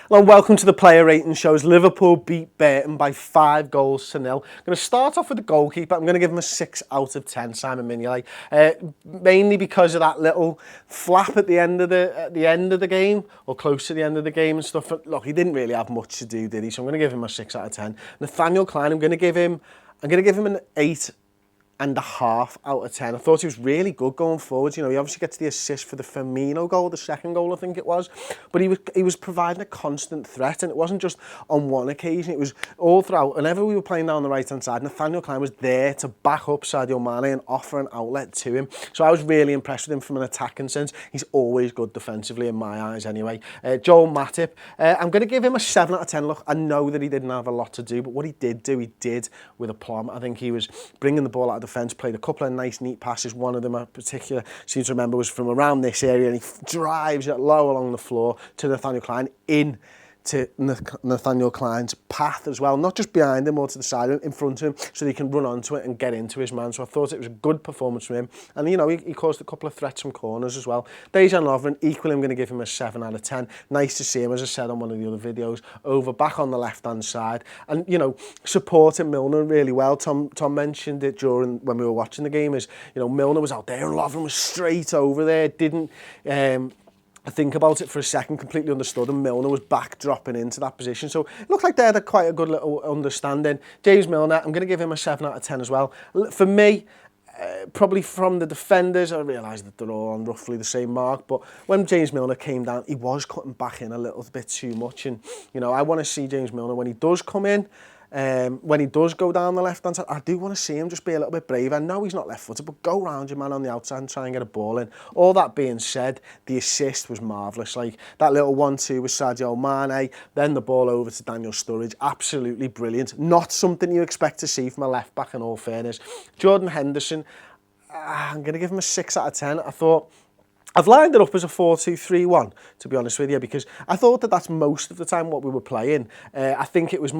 Hello and welcome to the player rating shows. Liverpool beat Burton by 5-0. I'm going to start off with the goalkeeper. I'm going to give him a 6 out of 10, Simon Mignolet. Mainly because of that little flap at the end of the game, or close to the end of the game and stuff. Look, he didn't really have much to do, did he? So I'm going to give him a 6 out of 10. Nathaniel Klein, I'm going to give him an 8.5 out of 10. I thought he was really good going forward. You know, he obviously gets the assist for the Firmino goal, the second goal I think it was, but he was providing a constant threat, and it wasn't just on one occasion, it was all throughout. Whenever we were playing down the right hand side, Nathaniel Klein was there to back up Sadio Mane and offer an outlet to him. So I was really impressed with him from an attacking sense. He's always good defensively in my eyes anyway. Joel Matip, I'm going to give him a 7 out of 10. Look, I know that he didn't have a lot to do, but what he did do, he did with aplomb. I think he was bringing the ball out of defence, played a couple of nice neat passes. One of them I particular seem to remember was from around this area, and he drives it low along the floor to Nathaniel Klein, in to Nathaniel Klein's path as well, not just behind him or to the side, in front of him, so that he can run onto it and get into his man. So I thought it was a good performance from him, and you know, he caused a couple of threats from corners as well. Dejan Lovren, equally I'm going to give him a 7 out of 10. Nice to see him, as I said on one of the other videos, over back on the left hand side, and you know, supporting Milner really well. Tom mentioned it during when we were watching the game, is, you know, Milner was out there and Lovren was straight over there, didn't I think about it for a second, completely understood, and Milner was back dropping into that position. So it looked like they had quite a good little understanding. James Milner, I'm going to give him a 7 out of 10 as well. For me, probably from the defenders, I realised that they're all on roughly the same mark, but when James Milner came down, he was cutting back in a little bit too much, and you know, I want to see James Milner, when he does come in, when he does go down the left-hand side, I do want to see him just be a little bit braver. I know he's not left-footed, but go round your man on the outside and try and get a ball in. All that being said, the assist was marvellous. Like, that little 1-2 with Sadio Mane, then the ball over to Daniel Sturridge, absolutely brilliant. Not something you expect to see from a left-back, in all fairness. Jordan Henderson, I'm going to give him a 6 out of 10. I thought, I've lined it up as a 4-2-3-1, to be honest with you, because I thought that that's most of the time what we were playing. I think it was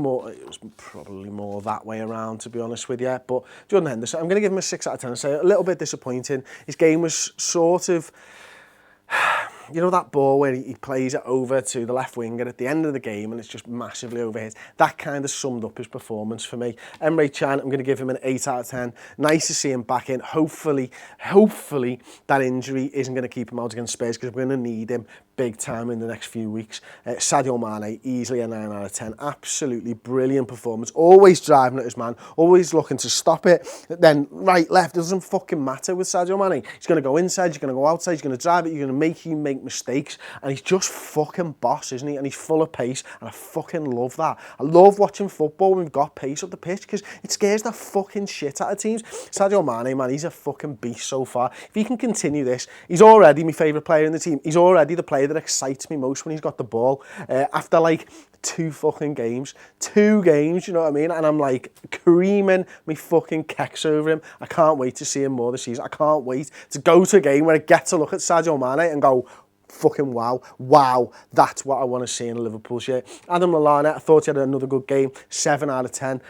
probably more that way around, to be honest with you. But Jordan Henderson, I'm going to give him a 6 out of 10. I say a little bit disappointing. His game was sort of, you know, that ball where he plays it over to the left winger at the end of the game and it's just massively overhit. That kind of summed up his performance for me. Emre Can, I'm going to give him an 8 out of 10. Nice to see him back in. Hopefully that injury isn't going to keep him out against Spurs, because we're going to need him big time in the next few weeks. Sadio Mane, easily a 9 out of 10. Absolutely brilliant performance. Always driving at his man, always looking to stop it. Then right, left, it doesn't fucking matter with Sadio Mane. He's going to go inside, he's going to go outside, he's going to drive it, you're going to make you make mistakes, and he's just fucking boss, isn't he? And he's full of pace, and I fucking love that. I love watching football when we've got pace up the pitch, because it scares the fucking shit out of teams. Sadio Mane, man, he's a fucking beast so far. If he can continue this, he's already my favourite player in the team. He's already the player that excites me most when he's got the ball. After like 2 games, you know what I mean? And I'm like creaming me fucking kecks over him. I can't wait to see him more this season. I can't wait to go to a game where I get to look at Sadio Mane and go, fucking wow, that's what I want to see in a Liverpool shirt. Adam Lallana, I thought he had another good game, 7 out of 10.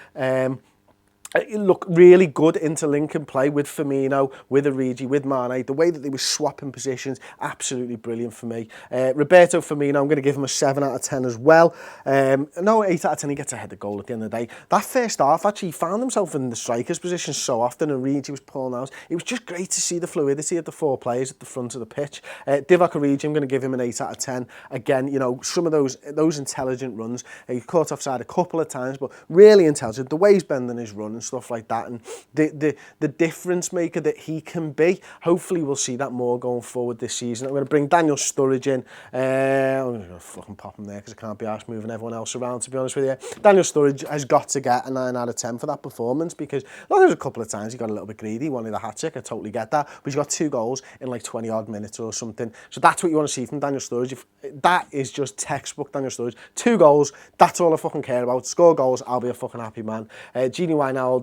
It looked really good interlinking play with Firmino, with Origi, with Mané. The way that they were swapping positions, absolutely brilliant for me. Roberto Firmino, I'm going to give him a 7 out of 10 as well. No, 8 out of 10, he gets a header goal at the end of the day. That first half, actually, he found himself in the striker's position so often, and Origi was pulling out. It was just great to see the fluidity of the 4 players at the front of the pitch. Divock Origi, I'm going to give him an 8 out of 10. Again, you know, some of those intelligent runs. He caught offside a couple of times, but really intelligent. The way he's bending his run and stuff like that, and the difference maker that he can be. Hopefully we'll see that more going forward this season. I'm going to bring Daniel Sturridge in. I'm going to fucking pop him there because I can't be arsed moving everyone else around, to be honest with you. Daniel Sturridge has got to get a 9 out of 10 for that performance, because well, there's a couple of times he got a little bit greedy, wanted a hat-trick, I totally get that, but he's got 2 goals in like 20 odd minutes or something. So that's what you want to see from Daniel Sturridge. That is just textbook Daniel Sturridge. 2 goals, that's all I fucking care about. Score goals, I'll be a fucking happy man. Gini Wijnaldum,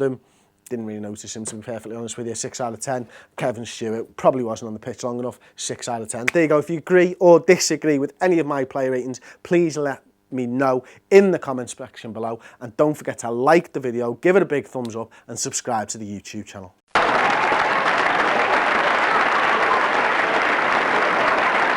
didn't really notice him, to be perfectly honest with you. 6 out of 10. Kevin Stewart probably wasn't on the pitch long enough. 6 out of 10. There you go. If you agree or disagree with any of my player ratings, please let me know in the comments section below. And don't forget to like the video, give it a big thumbs up, and subscribe to the YouTube channel.